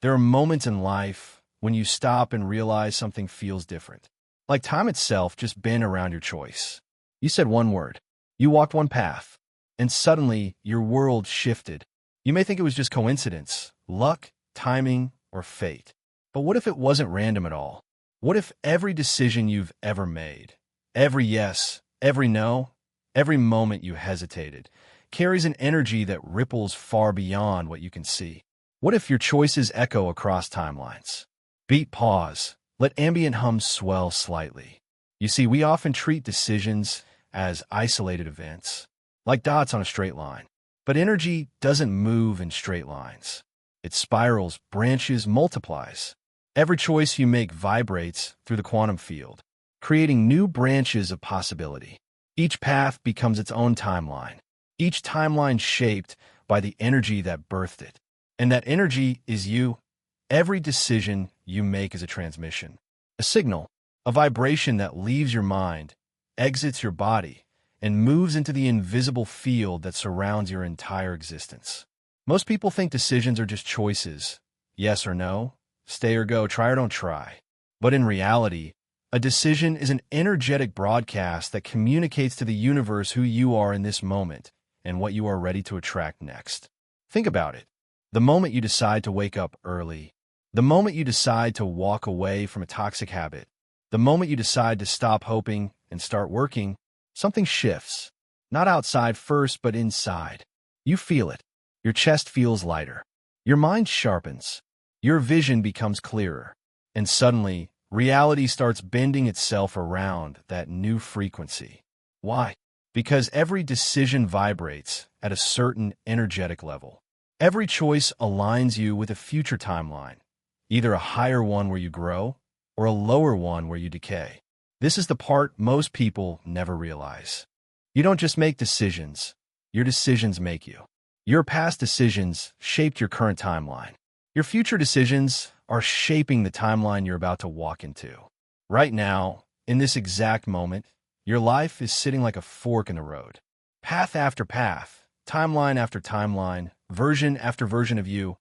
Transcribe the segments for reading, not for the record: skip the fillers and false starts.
There are moments in life when you stop and realize something feels different. Like time itself just been around your choice. You said one word. You walked one path. And suddenly, your world shifted. You may think it was just coincidence, luck, timing, or fate. But what if it wasn't random at all? What if every decision you've ever made, every yes, every no, every moment you hesitated, carries an energy that ripples far beyond what you can see? What if your choices echo across timelines? Beat pause. Let ambient hum swell slightly. You see, we often treat decisions as isolated events, like dots on a straight line. But energy doesn't move in straight lines. It spirals, branches, multiplies. Every choice you make vibrates through the quantum field, creating new branches of possibility. Each path becomes its own timeline, each timeline shaped by the energy that birthed it. And that energy is you. Every decision you make is a transmission, a signal, a vibration that leaves your mind, exits your body, and moves into the invisible field that surrounds your entire existence. Most people think decisions are just choices, yes or no, stay or go, try or don't try. But in reality, a decision is an energetic broadcast that communicates to the universe who you are in this moment and what you are ready to attract next. Think about it. The moment you decide to wake up early, the moment you decide to walk away from a toxic habit, the moment you decide to stop hoping and start working, something shifts. Not outside first, but inside. You feel it. Your chest feels lighter. Your mind sharpens. Your vision becomes clearer. And suddenly, reality starts bending itself around that new frequency. Why? Because every decision vibrates at a certain energetic level. Every choice aligns you with a future timeline, either a higher one where you grow or a lower one where you decay. This is the part most people never realize. You don't just make decisions, your decisions make you. Your past decisions shaped your current timeline. Your future decisions are shaping the timeline you're about to walk into. Right now, in this exact moment, your life is sitting like a fork in the road. Path after path, timeline after timeline, version after version of you,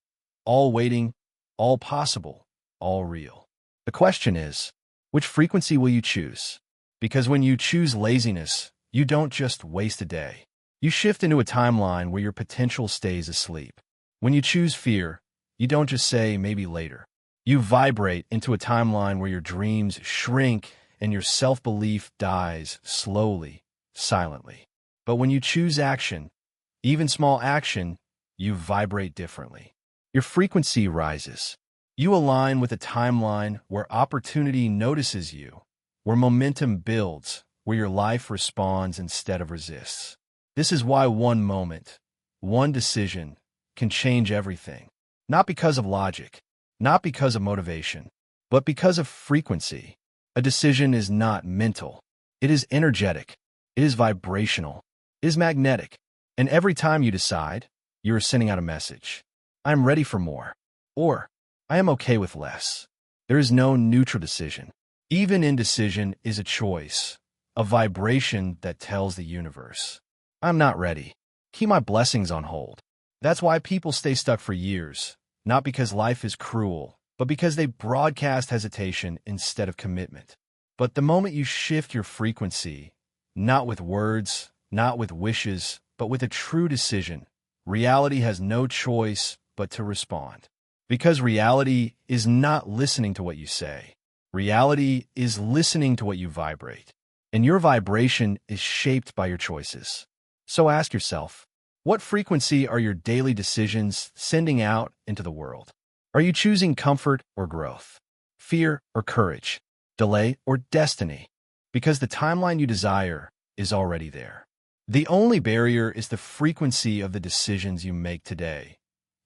all waiting, all possible, all real. The question is, which frequency will you choose? Because when you choose laziness, you don't just waste a day. You shift into a timeline where your potential stays asleep. When you choose fear, you don't just say maybe later. You vibrate into a timeline where your dreams shrink and your self-belief dies slowly, silently. But when you choose action, even small action, you vibrate differently. Your frequency rises. You align with a timeline where opportunity notices you, where momentum builds, where your life responds instead of resists. This is why one moment, one decision, can change everything. Not because of logic, not because of motivation, but because of frequency. A decision is not mental. It is energetic. It is vibrational. It is magnetic. And every time you decide, you are sending out a message. I am ready for more. Or, I am okay with less. There is no neutral decision. Even indecision is a choice, a vibration that tells the universe, I'm not ready. Keep my blessings on hold. That's why people stay stuck for years, not because life is cruel, but because they broadcast hesitation instead of commitment. But the moment you shift your frequency, not with words, not with wishes, but with a true decision, reality has no choice but to respond. Because reality is not listening to what you say. Reality is listening to what you vibrate. And your vibration is shaped by your choices. So ask yourself, what frequency are your daily decisions sending out into the world? Are you choosing comfort or growth? Fear or courage? Delay or destiny? Because the timeline you desire is already there. The only barrier is the frequency of the decisions you make today.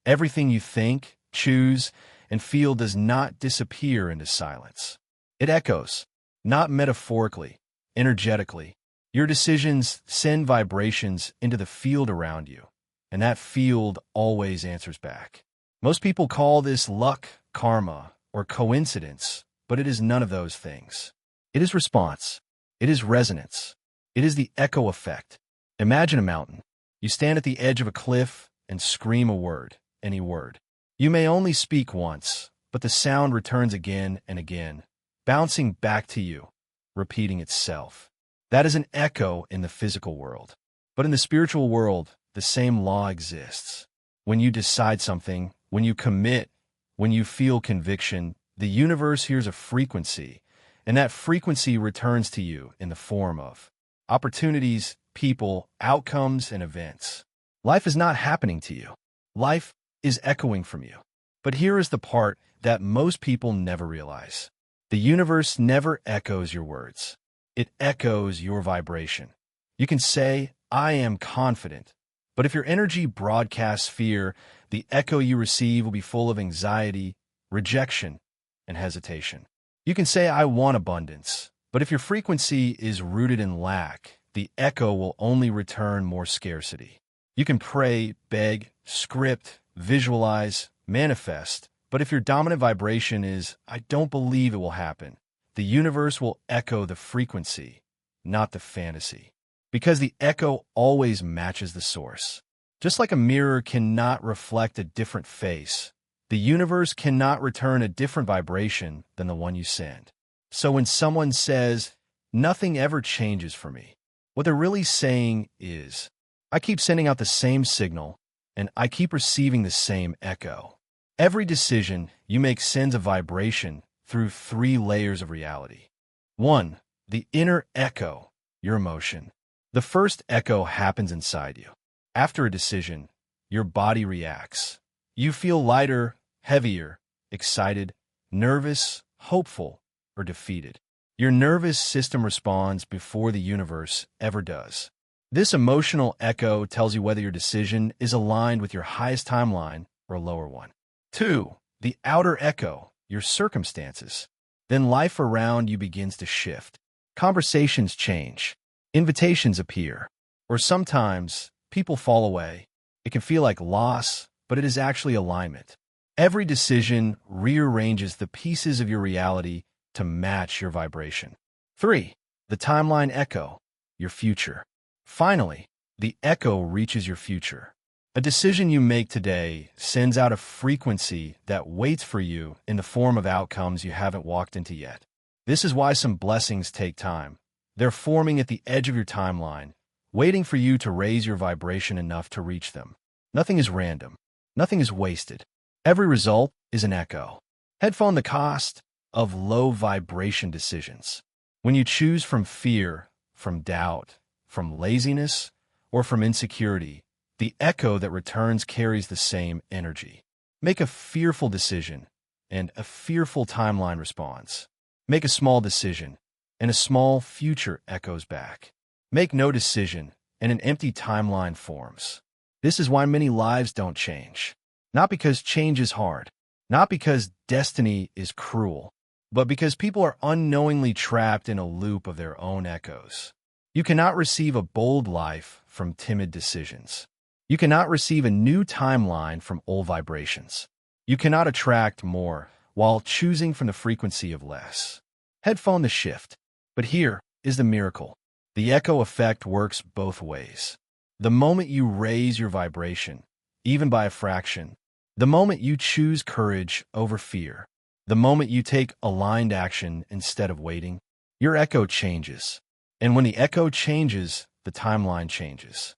Everything you think, choose, and feel does not disappear into silence. It echoes, not metaphorically, energetically. Your decisions send vibrations into the field around you, and that field always answers back. Most people call this luck, karma, or coincidence, but it is none of those things. It is response. It is resonance. It is the echo effect. Imagine a mountain. You stand at the edge of a cliff and scream a word, any word. You may only speak once, but the sound returns again and again, bouncing back to you, repeating itself. That is an echo in the physical world. But in the spiritual world, the same law exists. When you decide something, when you commit, when you feel conviction, the universe hears a frequency, and that frequency returns to you in the form of opportunities, people, outcomes, and events. Life is not happening to you. Life is echoing from you. But here is the part that most people never realize. The universe never echoes your words. It echoes your vibration. You can say, "I am confident," but if your energy broadcasts fear, the echo you receive will be full of anxiety, rejection, and hesitation. You can say, "I want abundance," but if your frequency is rooted in lack, the echo will only return more scarcity. You can pray, beg, script, visualize, manifest, but if your dominant vibration is, "I don't believe it will happen," the universe will echo the frequency, not the fantasy. Because the echo always matches the source. Just like a mirror cannot reflect a different face, the universe cannot return a different vibration than the one you send. So when someone says, "Nothing ever changes for me," what they're really saying is, "I keep sending out the same signal, and I keep receiving the same echo." Every decision you make sends a vibration through 3 layers of reality. 1. The inner echo, your emotion. The first echo happens inside you. After a decision, your body reacts. You feel lighter, heavier, excited, nervous, hopeful, or defeated. Your nervous system responds before the universe ever does. This emotional echo tells you whether your decision is aligned with your highest timeline or a lower one. 2. The outer echo, your circumstances. Then life around you begins to shift. Conversations change. Invitations appear. Or sometimes, people fall away. It can feel like loss, but it is actually alignment. Every decision rearranges the pieces of your reality to match your vibration. 3. The timeline echo, your future. Finally, the echo reaches your future. A decision you make today sends out a frequency that waits for you in the form of outcomes you haven't walked into yet. This is why some blessings take time. They're forming at the edge of your timeline, waiting for you to raise your vibration enough to reach them. Nothing is random. Nothing is wasted. Every result is an echo. Headphone the cost of low vibration decisions. When you choose from fear, from doubt, from laziness, or from insecurity, the echo that returns carries the same energy. Make a fearful decision, and a fearful timeline responds. Make a small decision, and a small future echoes back. Make no decision, and an empty timeline forms. This is why many lives don't change. Not because change is hard, not because destiny is cruel, but because people are unknowingly trapped in a loop of their own echoes. You cannot receive a bold life from timid decisions. You cannot receive a new timeline from old vibrations. You cannot attract more while choosing from the frequency of less. Headphone the shift. But here is the miracle. The echo effect works both ways. The moment you raise your vibration, even by a fraction, the moment you choose courage over fear, the moment you take aligned action instead of waiting, your echo changes. And when the echo changes, the timeline changes.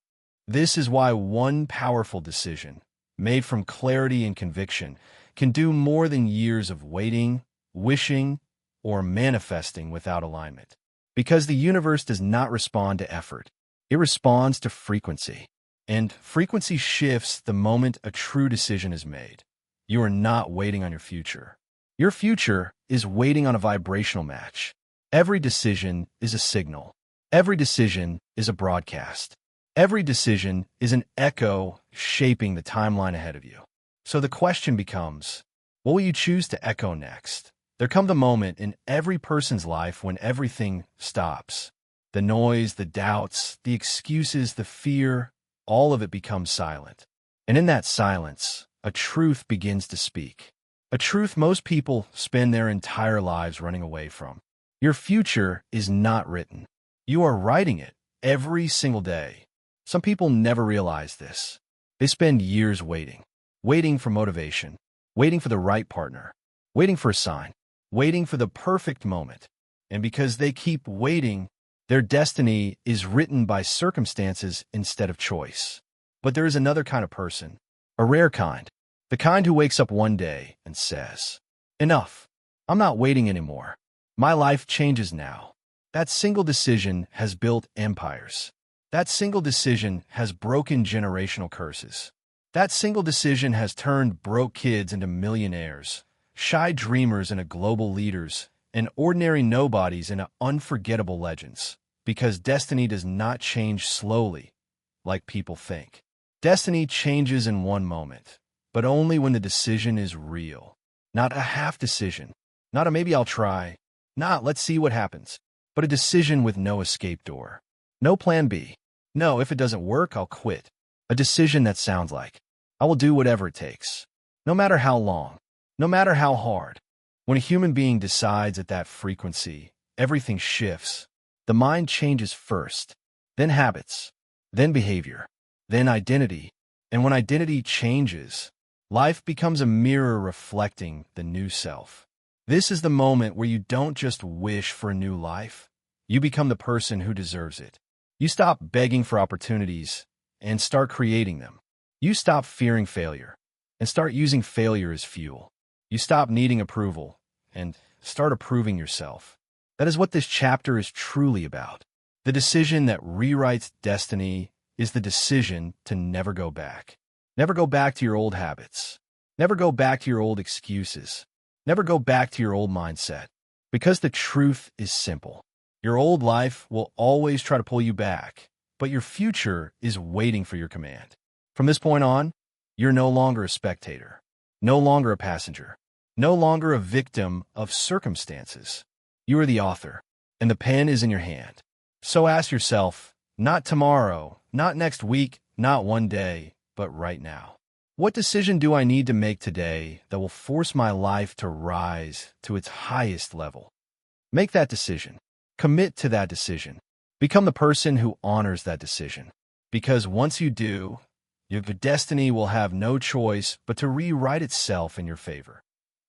This is why one powerful decision, made from clarity and conviction, can do more than years of waiting, wishing, or manifesting without alignment. Because the universe does not respond to effort. It responds to frequency. And frequency shifts the moment a true decision is made. You are not waiting on your future. Your future is waiting on a vibrational match. Every decision is a signal. Every decision is a broadcast. Every decision is an echo shaping the timeline ahead of you. So the question becomes, what will you choose to echo next? There comes a moment in every person's life when everything stops. The noise, the doubts, the excuses, the fear, all of it becomes silent. And in that silence, a truth begins to speak. A truth most people spend their entire lives running away from. Your future is not written. You are writing it every single day. Some people never realize this. They spend years waiting for motivation, waiting for the right partner, waiting for a sign, waiting for the perfect moment. And because they keep waiting, their destiny is written by circumstances instead of choice. But there is another kind of person, a rare kind, the kind who wakes up one day and says, "Enough. I'm not waiting anymore. My life changes now." That single decision has built empires. That single decision has broken generational curses. That single decision has turned broke kids into millionaires, shy dreamers into global leaders, and ordinary nobodies into unforgettable legends. Because destiny does not change slowly, like people think. Destiny changes in one moment, but only when the decision is real. Not a half decision, not a maybe I'll try, not let's see what happens, but a decision with no escape door. No plan B. No, if it doesn't work, I'll quit. A decision that sounds like, I will do whatever it takes, no matter how long, no matter how hard. When a human being decides at that frequency, everything shifts. The mind changes first, then habits, then behavior, then identity. And when identity changes, life becomes a mirror reflecting the new self. This is the moment where you don't just wish for a new life. You become the person who deserves it. You stop begging for opportunities and start creating them. You stop fearing failure and start using failure as fuel. You stop needing approval and start approving yourself. That is what this chapter is truly about. The decision that rewrites destiny is the decision to never go back. Never go back to your old habits. Never go back to your old excuses. Never go back to your old mindset. Because the truth is simple. Your old life will always try to pull you back, but your future is waiting for your command. From this point on, you're no longer a spectator, no longer a passenger, no longer a victim of circumstances. You are the author, and the pen is in your hand. So ask yourself, not tomorrow, not next week, not one day, but right now. What decision do I need to make today that will force my life to rise to its highest level? Make that decision. Commit to that decision. Become the person who honors that decision. Because once you do, your destiny will have no choice but to rewrite itself in your favor.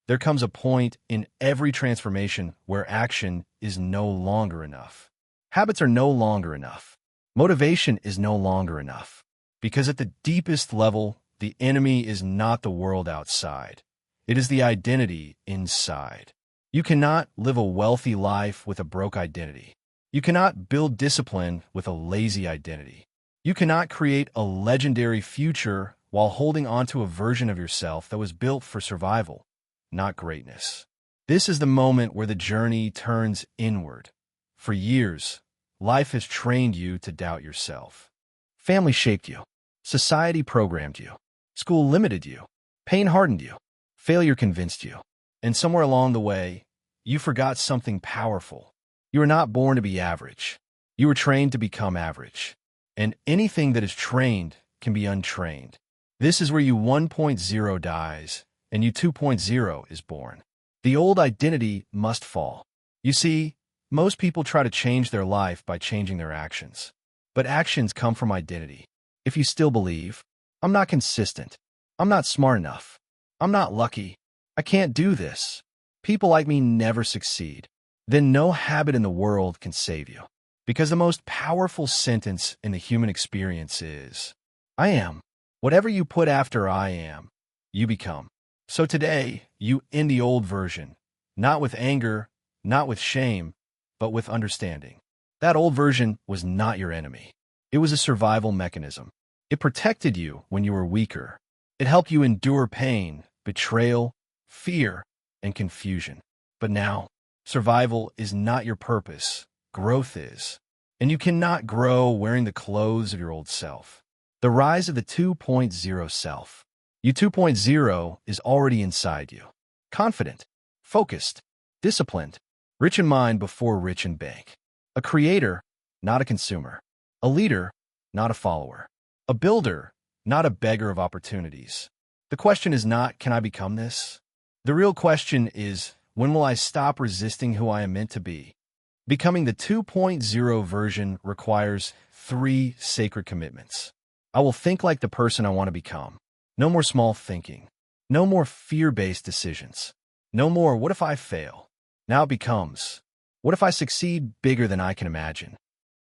There comes a point in every transformation where action is no longer enough. Habits are no longer enough. Motivation is no longer enough. Because at the deepest level, the enemy is not the world outside. It is the identity inside. You cannot live a wealthy life with a broke identity. You cannot build discipline with a lazy identity. You cannot create a legendary future while holding onto a version of yourself that was built for survival, not greatness. This is the moment where the journey turns inward. For years, life has trained you to doubt yourself. Family shaped you. Society programmed you. School limited you. Pain hardened you. Failure convinced you. And somewhere along the way, you forgot something powerful. You were not born to be average. You were trained to become average. And anything that is trained can be untrained. This is where you 1.0 dies and you 2.0 is born. The old identity must fall. You see, most people try to change their life by changing their actions. But actions come from identity. If you still believe, I'm not consistent, I'm not smart enough, I'm not lucky, I can't do this, people like me never succeed, then no habit in the world can save you. Because the most powerful sentence in the human experience is, I am. Whatever you put after I am, you become. So today, you end the old version, not with anger, not with shame, but with understanding. That old version was not your enemy. It was a survival mechanism. It protected you when you were weaker. It helped you endure pain, betrayal, fear, and confusion. But now, survival is not your purpose. Growth is. And you cannot grow wearing the clothes of your old self. The rise of the 2.0 self. You 2.0 is already inside you. Confident, focused, disciplined, rich in mind before rich in bank. A creator, not a consumer. A leader, not a follower. A builder, not a beggar of opportunities. The question is not, can I become this? The real question is, when will I stop resisting who I am meant to be? Becoming the 2.0 version requires 3 sacred commitments. I will think like the person I want to become. No more small thinking. No more fear-based decisions. No more, what if I fail? Now it becomes, what if I succeed bigger than I can imagine?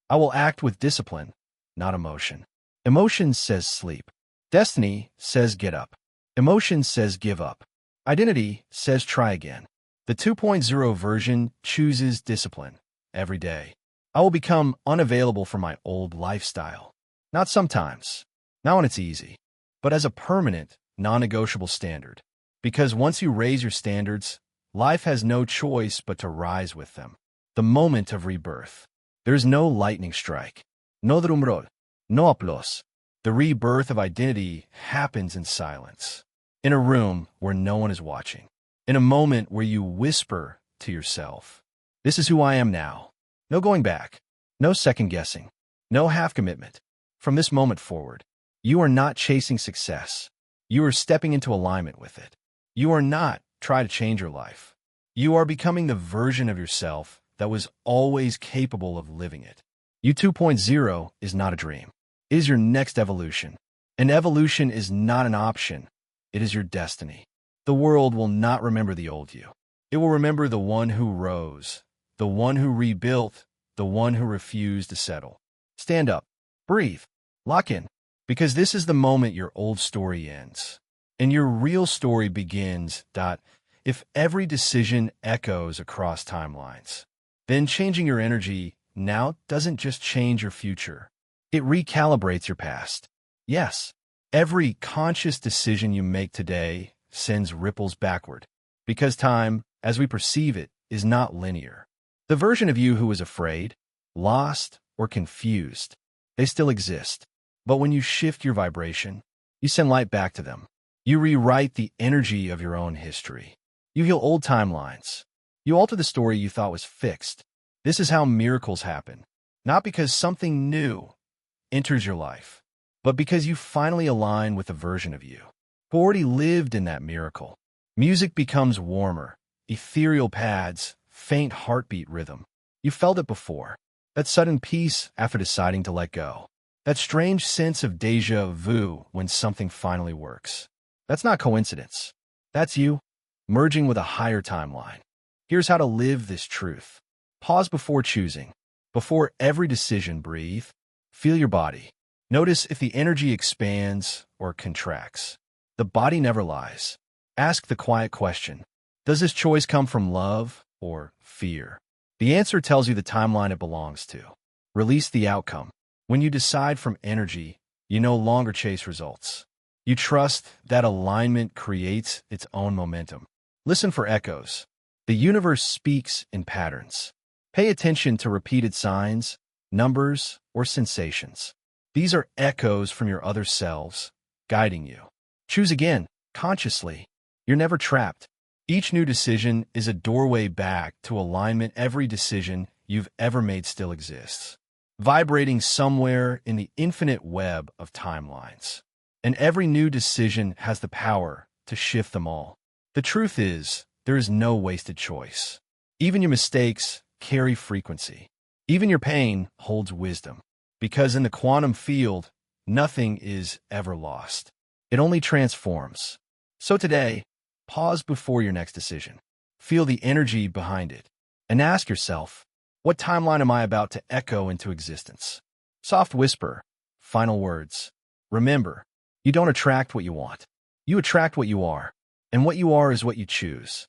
I will act with discipline, not emotion. Emotion says sleep. Destiny says get up. Emotion says give up. Identity says try again. The 2.0 version chooses discipline every day. I will become unavailable for my old lifestyle. Not sometimes, not when it's easy, but as a permanent, non-negotiable standard. Because once you raise your standards, life has no choice but to rise with them. The moment of rebirth. There's no lightning strike, no drumroll, no applause. The rebirth of identity happens in silence, in a room where no one is watching, in a moment where you whisper to yourself, "This is who I am now." No going back, no second guessing, no half commitment. From this moment forward, you are not chasing success. You are stepping into alignment with it. You are not trying to change your life. You are becoming the version of yourself that was always capable of living it. You 2.0 is not a dream. It is your next evolution. And evolution is not an option. It is your destiny. The world will not remember the old you. It will remember the one who rose, the one who rebuilt, the one who refused to settle. Stand up, breathe, lock in, because this is the moment your old story ends. And your real story begins. If every decision echoes across timelines, then changing your energy now doesn't just change your future. It recalibrates your past. Yes, every conscious decision you make today sends ripples backward, because time, as we perceive it, is not linear. The version of you who was afraid, lost, or confused, they still exist. But when you shift your vibration, you send light back to them. You rewrite the energy of your own history. You heal old timelines. You alter the story you thought was fixed. This is how miracles happen. Not because something new enters your life, but because you finally align with a version of you who already lived in that miracle. Music becomes warmer, ethereal pads, faint heartbeat rhythm. You felt it before. That sudden peace after deciding to let go. That strange sense of déjà vu when something finally works. That's not coincidence. That's you, merging with a higher timeline. Here's how to live this truth. Pause before choosing. Before every decision, breathe. Feel your body. Notice if the energy expands or contracts. The body never lies. Ask the quiet question. Does this choice come from love or fear? The answer tells you the timeline it belongs to. Release the outcome. When you decide from energy, you no longer chase results. You trust that alignment creates its own momentum. Listen for echoes. The universe speaks in patterns. Pay attention to repeated signs, numbers, or sensations. These are echoes from your other selves, guiding you. Choose again, consciously. You're never trapped. Each new decision is a doorway back to alignment. Every decision you've ever made still exists, vibrating somewhere in the infinite web of timelines. And every new decision has the power to shift them all. The truth is, there is no wasted choice. Even your mistakes carry frequency. Even your pain holds wisdom. Because in the quantum field, nothing is ever lost. It only transforms. So today, pause before your next decision. Feel the energy behind it. And ask yourself, what timeline am I about to echo into existence? Soft whisper, final words. Remember, you don't attract what you want. You attract what you are. And what you are is what you choose.